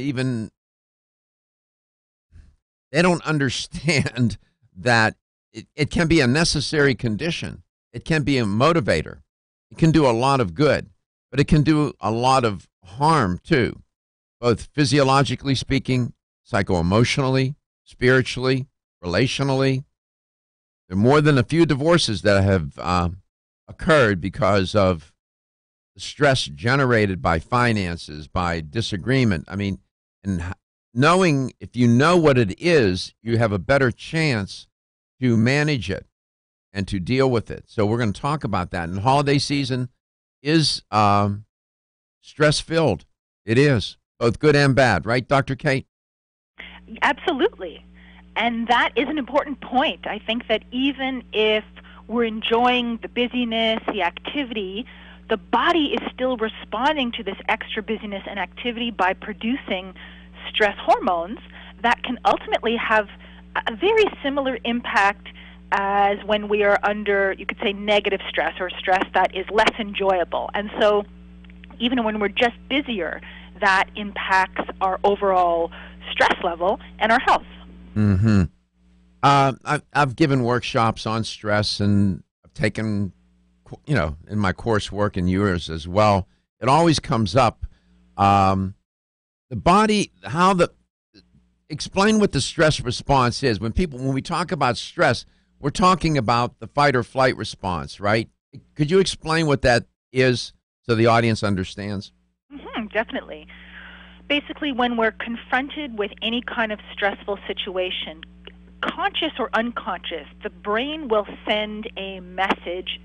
understand that it can be a necessary condition. It can be a motivator. It can do a lot of good, but it can do a lot of harm too, both physiologically speaking, psycho-emotionally, spiritually, relationally. There are more than a few divorces that have occurred because of the stress generated by finances, by disagreement. I mean, and if you know what it is, you have a better chance to manage it and to deal with it. So we're going to talk about that. And holiday season is stress-filled. It is, both good and bad. Right, Dr. Kate? Absolutely. And that is an important point. I think that even if we're enjoying the busyness, the activity, the body is still responding to this extra busyness and activity by producing stress hormones that can ultimately have a very similar impact as when we are under, you could say, negative stress or stress that is less enjoyable. And so even when we're just busier, that impacts our overall stress level and our health. Mm-hmm. I've given workshops on stress, and I've taken, in my coursework and yours as well. It always comes up. The body, explain what the stress response is. When we talk about stress, we're talking about the fight or flight response, right? Could you explain what that is so the audience understands? Mm-hmm, definitely. Basically, when we're confronted with any kind of stressful situation, conscious or unconscious, the brain will send a message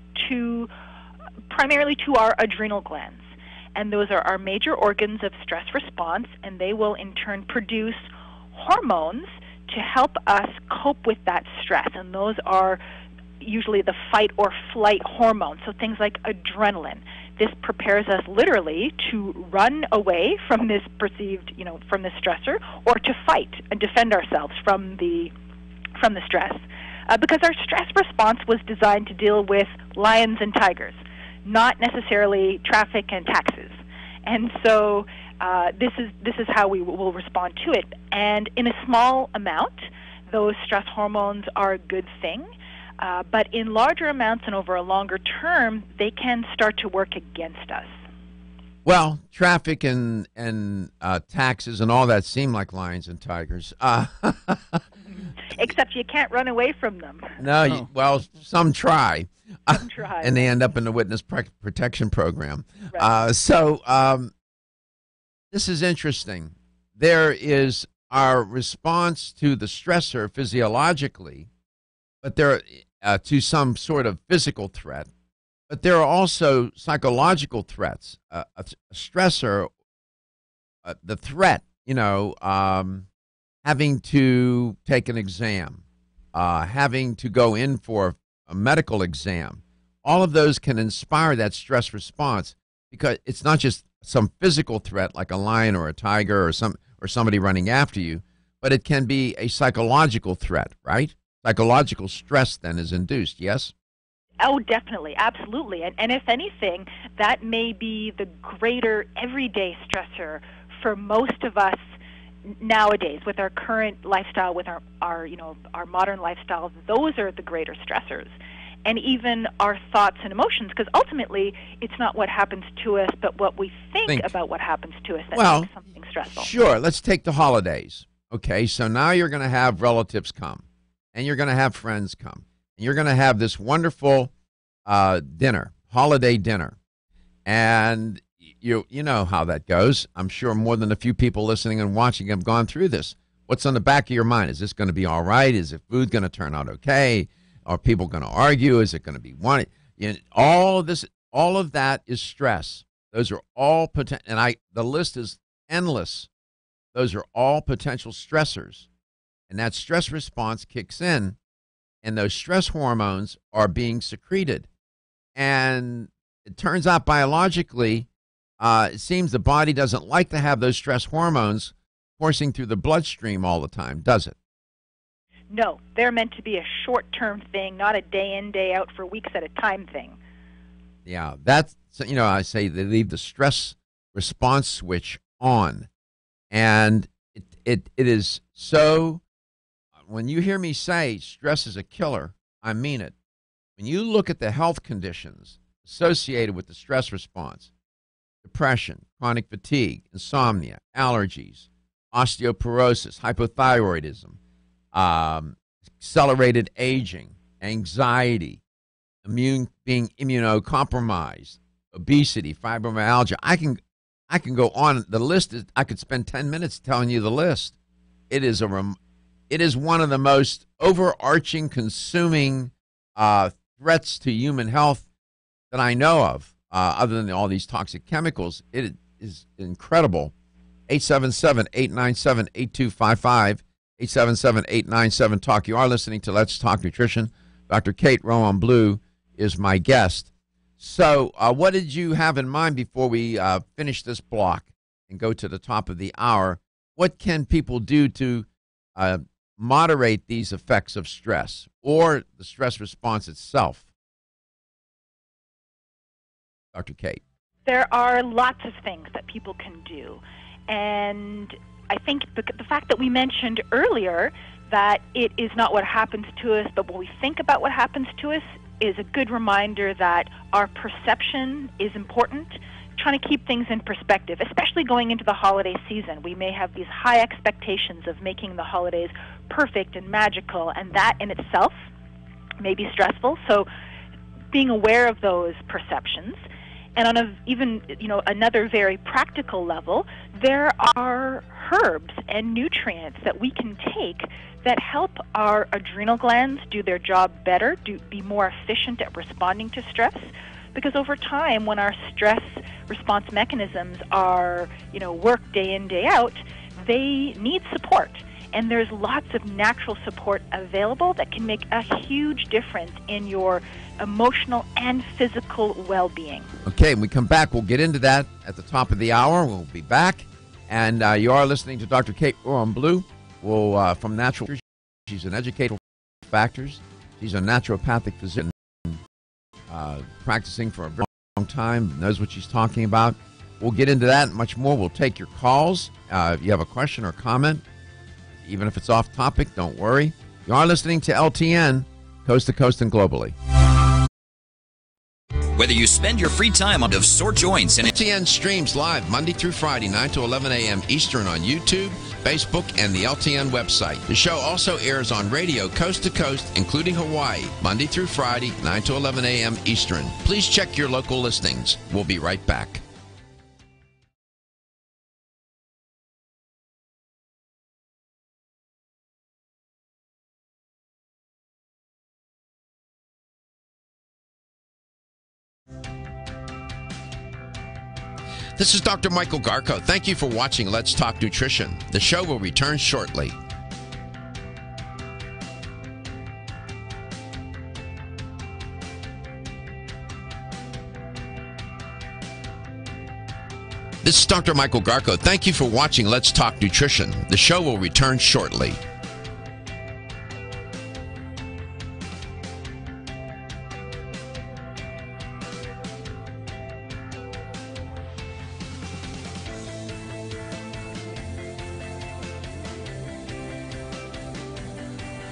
primarily to our adrenal glands. And those are our major organs of stress response, and they will in turn produce hormones to help us cope with that stress. And those are usually the fight or flight hormones, so things like adrenaline. This prepares us literally to run away from this perceived, from the stressor, or to fight and defend ourselves from the stress. Because our stress response was designed to deal with lions and tigers, not necessarily traffic and taxes. And so this is how we will respond to it. And in a small amount, those stress hormones are a good thing. But in larger amounts and over a longer term, they can start to work against us. Well, traffic and taxes and all that seem like lions and tigers. Except you can't run away from them. No, well, some try. Some try. And they end up in the witness protection program. Right. This is interesting. There is our response to the stressor physiologically, but there to some sort of physical threat. But there are also psychological threats. A stressor, the threat, having to take an exam, having to go in for a medical exam, all of those can inspire that stress response because it's not just some physical threat like a lion or a tiger or somebody running after you, but it can be a psychological threat, right? Psychological stress then is induced, yes? Oh, definitely, absolutely. And if anything, that may be the greater everyday stressor for most of us nowadays with our current lifestyle, with our modern lifestyle. Those are the greater stressors. And even our thoughts and emotions, because ultimately it's not what happens to us, but what we think about what happens to us that makes something stressful. Sure, let's take the holidays. Okay, so now you're going to have relatives come, and you're going to have friends come, and you're going to have this wonderful dinner, holiday dinner. And you know how that goes. I'm sure more than a few people listening and watching have gone through this. What's on the back of your mind? Is this going to be all right? Is the food going to turn out okay? Are people going to argue? Is it going to be one? All of that is stress. Those are all potential, and the list is endless. Those are all potential stressors, and that stress response kicks in, and those stress hormones are being secreted. And it turns out biologically, it seems the body doesn't like to have those stress hormones coursing through the bloodstream all the time, does it? No, they're meant to be a short-term thing, not a day in, day out for weeks at a time thing. Yeah, that's, I say they leave the stress response switch on. And it is so, when you hear me say stress is a killer, I mean it. When you look at the health conditions associated with the stress response, depression, chronic fatigue, insomnia, allergies, osteoporosis, hypothyroidism, accelerated aging, anxiety, being immunocompromised, obesity, fibromyalgia. I can go on. The list is, I could spend 10 minutes telling you the list. It is one of the most overarching, consuming threats to human health that I know of, other than all these toxic chemicals. It is incredible. 877-897-8255, 877-897-TALK. You are listening to Let's Talk Nutrition. Dr. Kate Rowan-Blue is my guest. So what did you have in mind before we finish this block and go to the top of the hour? What can people do to moderate these effects of stress or the stress response itself? Dr. Kate. There are lots of things that people can do. And I think the fact that we mentioned earlier that it is not what happens to us, but what we think about what happens to us is a good reminder that our perception is important. Trying to keep things in perspective, especially going into the holiday season. We may have these high expectations of making the holidays perfect and magical, and that in itself may be stressful. So being aware of those perceptions. And on another very practical level, there are herbs and nutrients that we can take that help our adrenal glands do their job better, be more efficient at responding to stress. Because over time, when our stress response mechanisms are, work day in, day out, they need support. And there's lots of natural support available that can make a huge difference in your emotional and physical well-being. Okay, when we come back, we'll get into that at the top of the hour. We'll be back. And you are listening to Dr. Kate Rowan-Blue from Natural. She's an educator factors. She's a naturopathic physician practicing for a very long time, knows what she's talking about. We'll get into that and much more. We'll take your calls. If you have a question or comment, even if it's off topic, don't worry. You are listening to LTN, coast to coast and globally. Whether you spend your free time on sore joints and LTN streams live Monday through Friday, 9 to 11 a.m. Eastern on YouTube, Facebook, and the LTN website. The show also airs on radio coast to coast, including Hawaii, Monday through Friday, 9 to 11 a.m. Eastern. Please check your local listings. We'll be right back. This is Dr. Michael Garko. Thank you for watching Let's Talk Nutrition. The show will return shortly. This is Dr. Michael Garko. Thank you for watching Let's Talk Nutrition. The show will return shortly.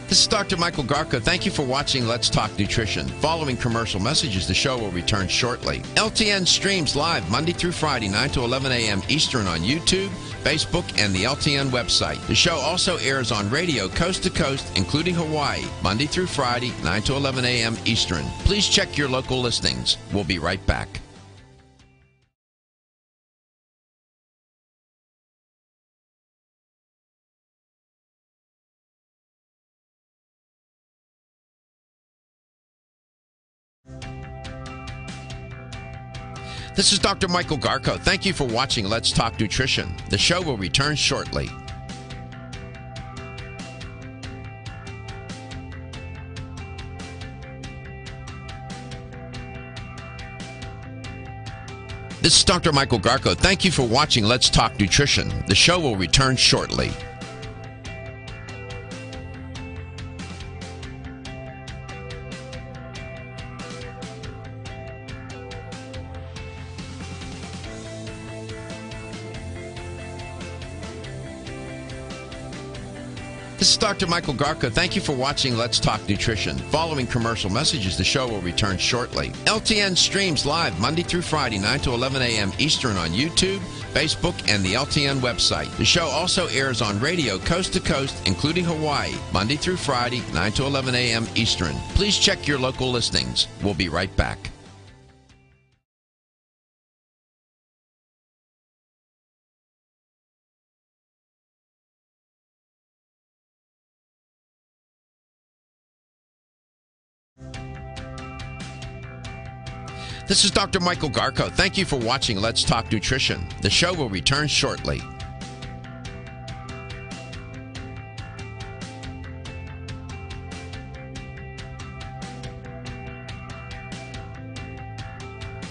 This is Dr. Michael Garko. Thank you for watching Let's Talk Nutrition. Following commercial messages, the show will return shortly. LTN streams live Monday through Friday, 9 to 11 a.m. Eastern on YouTube, Facebook, and the LTN website. The show also airs on radio coast to coast, including Hawaii, Monday through Friday, 9 to 11 a.m. Eastern. Please check your local listings. We'll be right back. This is Dr. Michael Garko. Thank you for watching Let's Talk Nutrition. The show will return shortly. This is Dr. Michael Garko. Thank you for watching Let's Talk Nutrition. The show will return shortly. This is Dr. Michael Garko. Thank you for watching Let's Talk Nutrition. Following commercial messages, the show will return shortly. LTN streams live Monday through Friday, 9 to 11 a.m. Eastern on YouTube, Facebook, and the LTN website. The show also airs on radio coast to coast, including Hawaii, Monday through Friday, 9 to 11 a.m. Eastern. Please check your local listings. We'll be right back. This is Dr. Michael Garko. Thank you for watching Let's Talk Nutrition. The show will return shortly.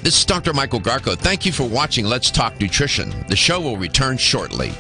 This is Dr. Michael Garko. Thank you for watching Let's Talk Nutrition. The show will return shortly.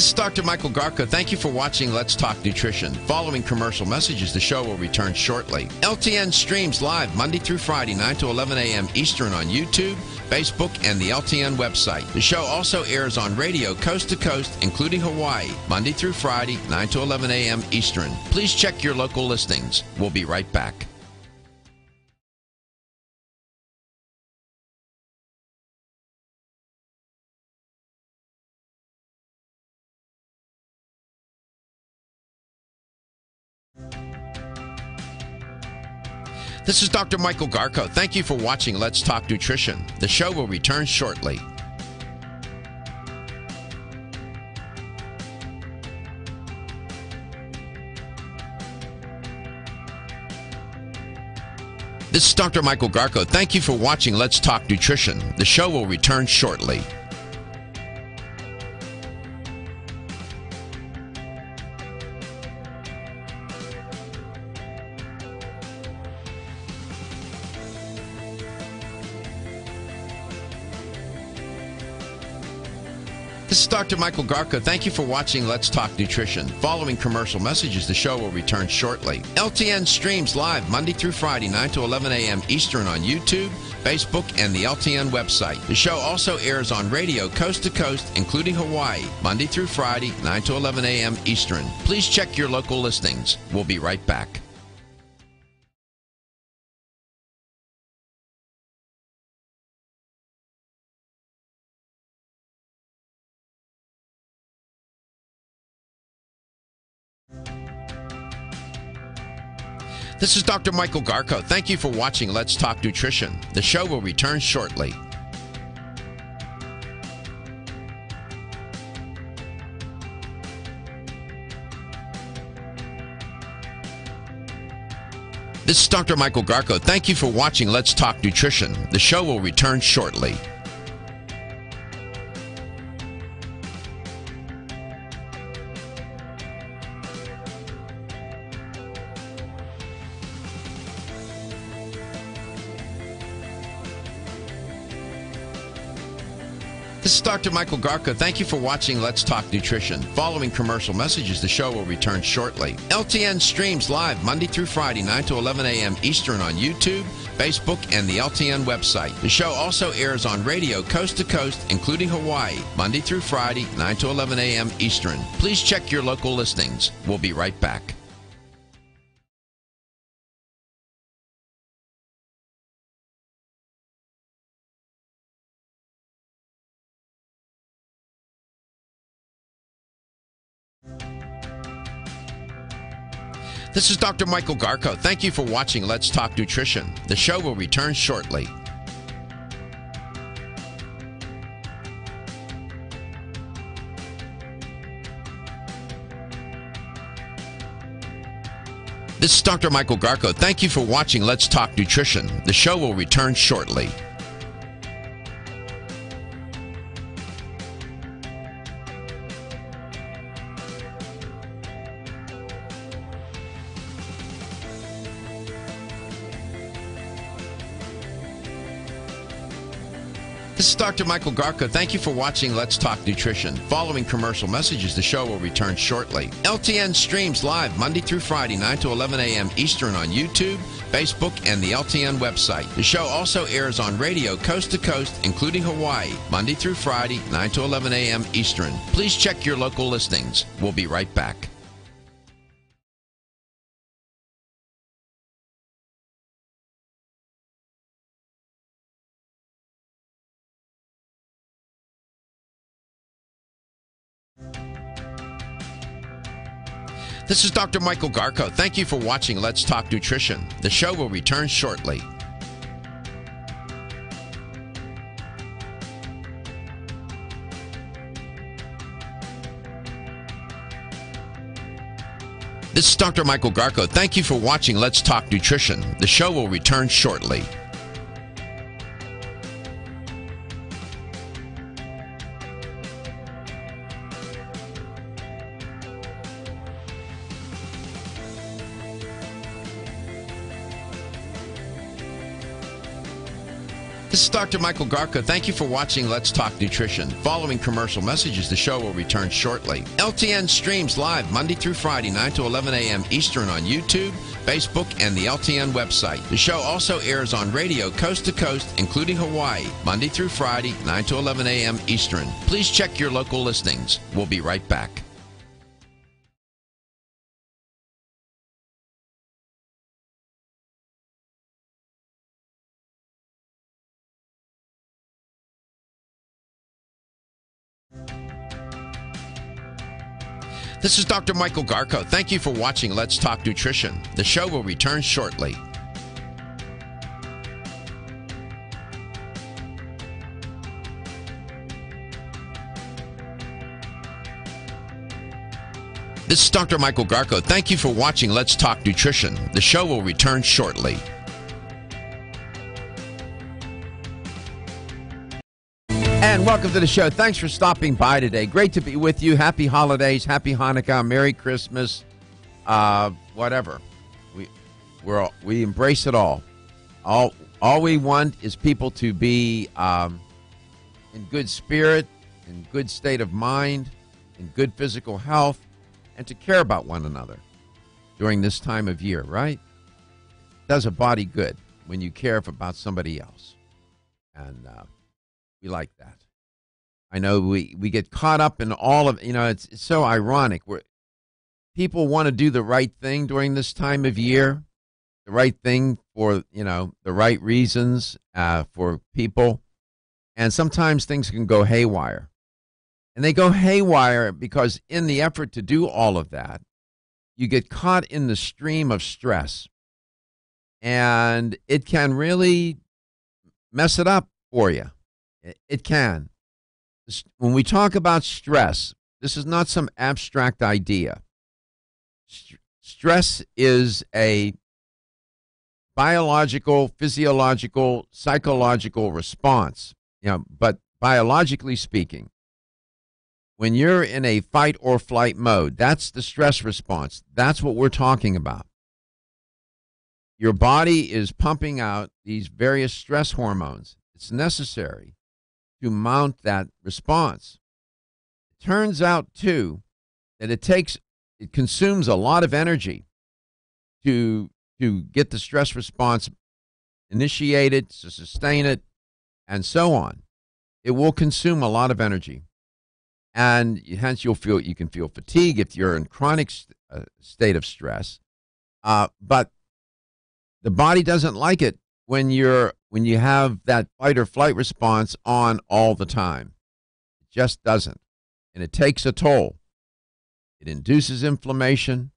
This is Dr. Michael Garko. Thank you for watching Let's Talk Nutrition. Following commercial messages, the show will return shortly. LTN streams live Monday through Friday, 9 to 11 a.m. Eastern on YouTube, Facebook, and the LTN website. The show also airs on radio coast to coast, including Hawaii, Monday through Friday, 9 to 11 a.m. Eastern. Please check your local listings. We'll be right back. This is Dr. Michael Garko. Thank you for watching Let's Talk Nutrition. The show will return shortly. This is Dr. Michael Garko. Thank you for watching Let's Talk Nutrition. The show will return shortly. This is Dr. Michael Garko. Thank you for watching Let's Talk Nutrition. Following commercial messages, the show will return shortly. LTN streams live Monday through Friday, 9 to 11 a.m. Eastern on YouTube, Facebook, and the LTN website. The show also airs on radio coast to coast, including Hawaii, Monday through Friday, 9 to 11 a.m. Eastern. Please check your local listings. We'll be right back. This is Dr. Michael Garko. Thank you for watching Let's Talk Nutrition. The show will return shortly. This is Dr. Michael Garko. Thank you for watching Let's Talk Nutrition. The show will return shortly. This is Dr. Michael Garko. Thank you for watching Let's Talk Nutrition. Following commercial messages, the show will return shortly. LTN streams live Monday through Friday, 9 to 11 a.m. Eastern on YouTube, Facebook, and the LTN website. The show also airs on radio coast to coast, including Hawaii, Monday through Friday, 9 to 11 a.m. Eastern. Please check your local listings. We'll be right back. This is Dr. Michael Garko. Thank you for watching Let's Talk Nutrition. The show will return shortly. This is Dr. Michael Garko. Thank you for watching Let's Talk Nutrition. The show will return shortly. This is Dr. Michael Garko. Thank you for watching Let's Talk Nutrition. Following commercial messages, the show will return shortly. LTN streams live Monday through Friday, 9 to 11 a.m. Eastern on YouTube, Facebook, and the LTN website. The show also airs on radio coast to coast, including Hawaii, Monday through Friday, 9 to 11 a.m. Eastern. Please check your local listings. We'll be right back. This is Dr. Michael Garko. Thank you for watching Let's Talk Nutrition. The show will return shortly. This is Dr. Michael Garko. Thank you for watching Let's Talk Nutrition. The show will return shortly. This is Dr. Michael Garko. Thank you for watching Let's Talk Nutrition. Following commercial messages, the show will return shortly. LTN streams live Monday through Friday, 9 to 11 a.m. Eastern on YouTube, Facebook, and the LTN website. The show also airs on radio coast to coast, including Hawaii, Monday through Friday, 9 to 11 a.m. Eastern. Please check your local listings. We'll be right back. This is Dr. Michael Garko. Thank you for watching Let's Talk Nutrition. The show will return shortly. This is Dr. Michael Garko. Thank you for watching Let's Talk Nutrition. The show will return shortly. And welcome to the show. Thanks for stopping by today. Great to be with you. Happy holidays, happy Hanukkah, Merry Christmas, whatever. We embrace it all. All we want is people to be in good spirit, in good state of mind, in good physical health, and to care about one another during this time of year, right? It does a body good when you care about somebody else. And we like that. I know we get caught up in all of, it's so ironic. People want to do the right thing during this time of year, the right thing for, the right reasons for people. And sometimes things can go haywire. And they go haywire because in the effort to do all of that, you get caught in the stream of stress. And it can really mess it up for you. It can. When we talk about stress, this is not some abstract idea. Stress is a biological, physiological, psychological response. But biologically speaking, when you're in a fight or flight mode, that's the stress response. That's what we're talking about. Your body is pumping out these various stress hormones. It's necessary to mount that response. It turns out, too, that it consumes a lot of energy to get the stress response initiated, to sustain it, and so on. It will consume a lot of energy. And hence you can feel fatigue if you're in chronic state of stress. But the body doesn't like it when you have that fight or flight response on all the time. It just doesn't. And it takes a toll. It induces inflammation.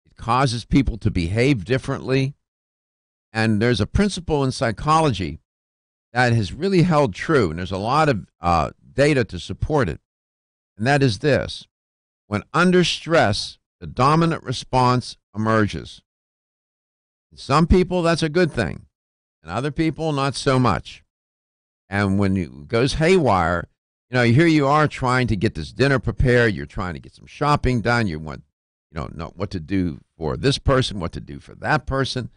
It causes people to behave differently. And there's a principle in psychology that has really held true, and there's a lot of data to support it. And that is this: when under stress, the dominant response emerges. In some people, that's a good thing. And other people, not so much. And when it goes haywire, here you are trying to get this dinner prepared. You're trying to get some shopping done. You want, know what to do for this person, what to do for that person.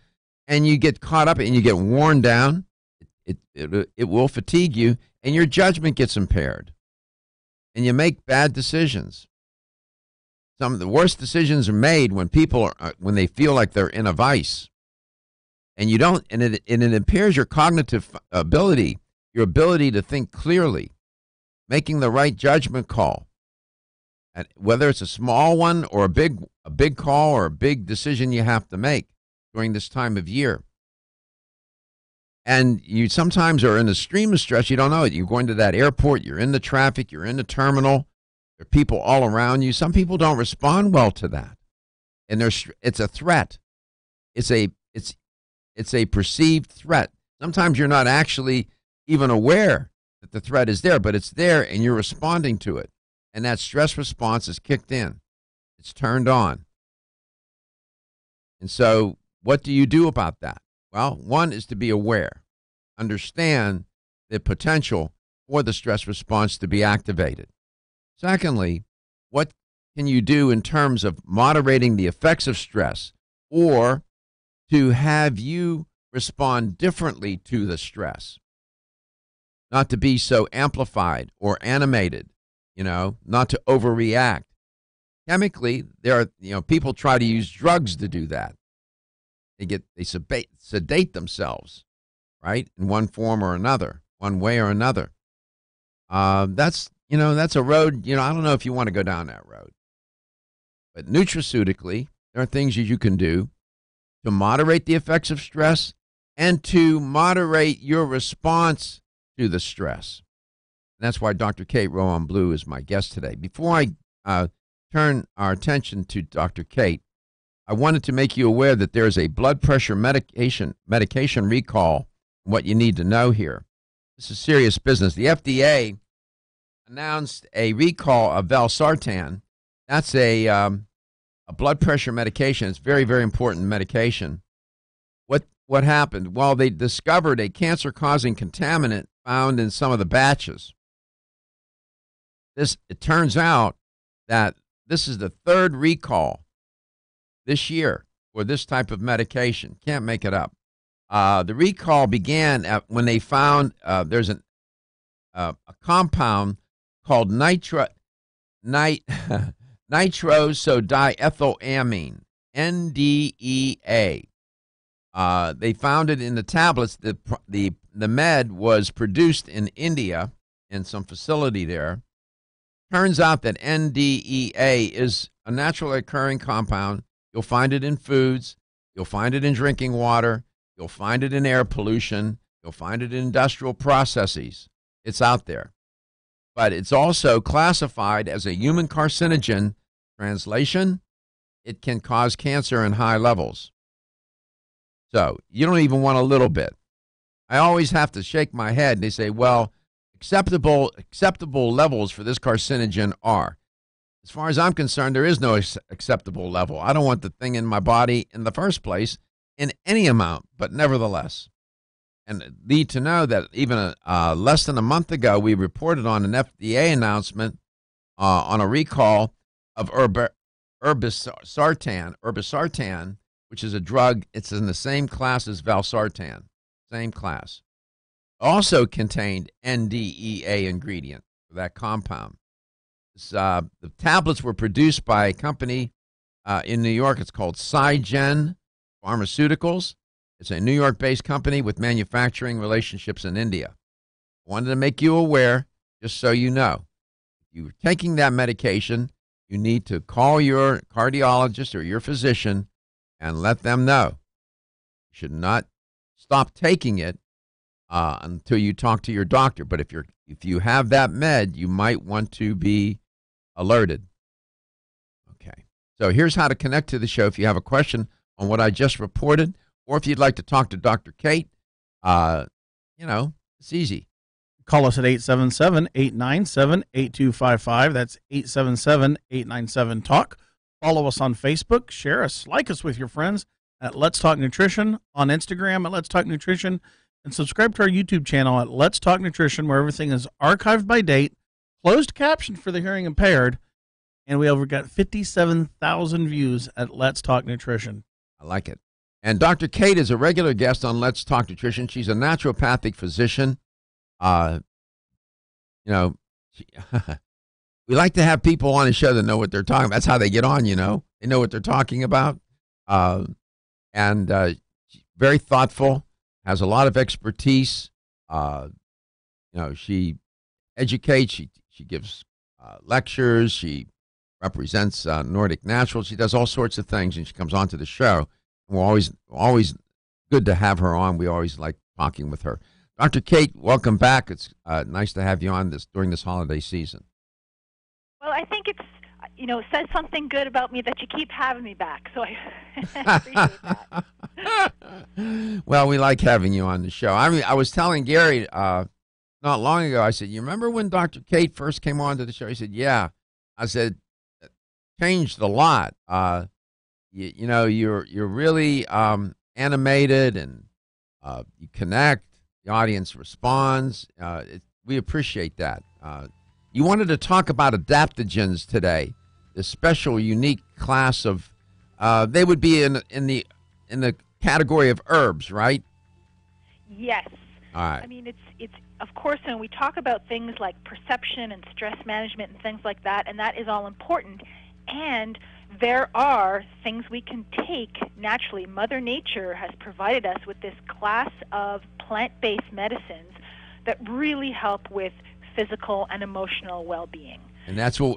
And you get caught up and you get worn down. It will fatigue you, and your judgment gets impaired. And you make bad decisions. Some of the worst decisions are made when people when they feel like they're in a vice. And it impairs your cognitive ability, your ability to think clearly, making the right judgment call. And whether it's a small one or a big call or a big decision you have to make during this time of year. And you sometimes are in a stream of stress. You don't know it. You're going to that airport. You're in the traffic. You're in the terminal. There are people all around you. Some people don't respond well to that. And it's a threat. It's a perceived threat. Sometimes you're not actually even aware that the threat is there, but it's there and you're responding to it. And that stress response is kicked in. It's turned on. And so what do you do about that? Well, one is to be aware, understand the potential for the stress response to be activated. Secondly, what can you do in terms of moderating the effects of stress or to have you respond differently to the stress? Not to be so amplified or animated, not to overreact. Chemically, there are, people try to use drugs to do that. They sedate themselves, right? In one form or another, one way or another. That's a road, I don't know if you want to go down that road. But nutraceutically, there are things that you can do to moderate the effects of stress and to moderate your response to the stress. And that's why Dr. Kate Rowan Blue is my guest today. Before I turn our attention to Dr. Kate, I wanted to make you aware that there is a blood pressure medication recall, and what you need to know here. This is serious business. The FDA announced a recall of valsartan. That's a blood pressure medication. It's very, very important medication. What happened? Well, they discovered a cancer-causing contaminant found in some of the batches. It turns out that this is the third recall this year for this type of medication. Can't make it up. The recall began when they found there's a compound called nitrosodiethylamine, NDEA. They found it in the tablets. The med was produced in India in some facility there. Turns out that NDEA is a naturally occurring compound. You'll find it in foods. You'll find it in drinking water. You'll find it in air pollution. You'll find it in industrial processes. It's out there. But it's also classified as a human carcinogen. Translation, it can cause cancer in high levels. So you don't even want a little bit. I always have to shake my head. They say, well, acceptable levels for this carcinogen are. As far as I'm concerned, there is no acceptable level. I don't want the thing in my body in the first place in any amount, but nevertheless. And need to know that even less than a month ago, we reported on an FDA announcement on a recall of irbesartan, which is a drug. It's in the same class as valsartan, same class. Also contained NDEA ingredient for that compound. The tablets were produced by a company in New York. It's called Cygen Pharmaceuticals. It's a New York-based company with manufacturing relationships in India. I wanted to make you aware, just so you know. If you're taking that medication, you need to call your cardiologist or your physician and let them know. You should not stop taking it until you talk to your doctor. But if you have that med, you might want to be alerted. Okay. So here's how to connect to the show if you have a question on what I just reported, or if you'd like to talk to Dr. Kate. It's easy. Call us at 877-897-8255. That's 877-897-TALK. Follow us on Facebook. Share us. Like us with your friends at Let's Talk Nutrition. On Instagram at Let's Talk Nutrition. And subscribe to our YouTube channel at Let's Talk Nutrition, where everything is archived by date, closed captioned for the hearing impaired, and we over got 57,000 views at Let's Talk Nutrition. I like it. And Dr. Kate is a regular guest on Let's Talk Nutrition. She's a naturopathic physician. We like to have people on the show that know what they're talking about. That's how they get on, They know what they're talking about. And she's very thoughtful, has a lot of expertise. She educates, she gives lectures, she represents Nordic Natural. She does all sorts of things, and she comes on to the show. We're always good to have her on. We always like talking with her. Dr. Kate, welcome back. It's nice to have you on during this holiday season. Well, I think it's, says something good about me that you keep having me back. So I appreciate that. Well, we like having you on the show. I mean, I was telling Gary not long ago, I said, you remember when Dr. Kate first came on to the show? He said, yeah. I said, changed a lot. You're really animated, and you connect. The audience responds. We appreciate that. You wanted to talk about adaptogens today, this special, unique class of. They would be in the category of herbs, right? Yes. All right. I mean, it's of course, when we talk about things like perception and stress management and things like that, and that is all important. And there are things we can take naturally. Mother Nature has provided us with this class of plant-based medicines that really help with physical and emotional well-being. And that's what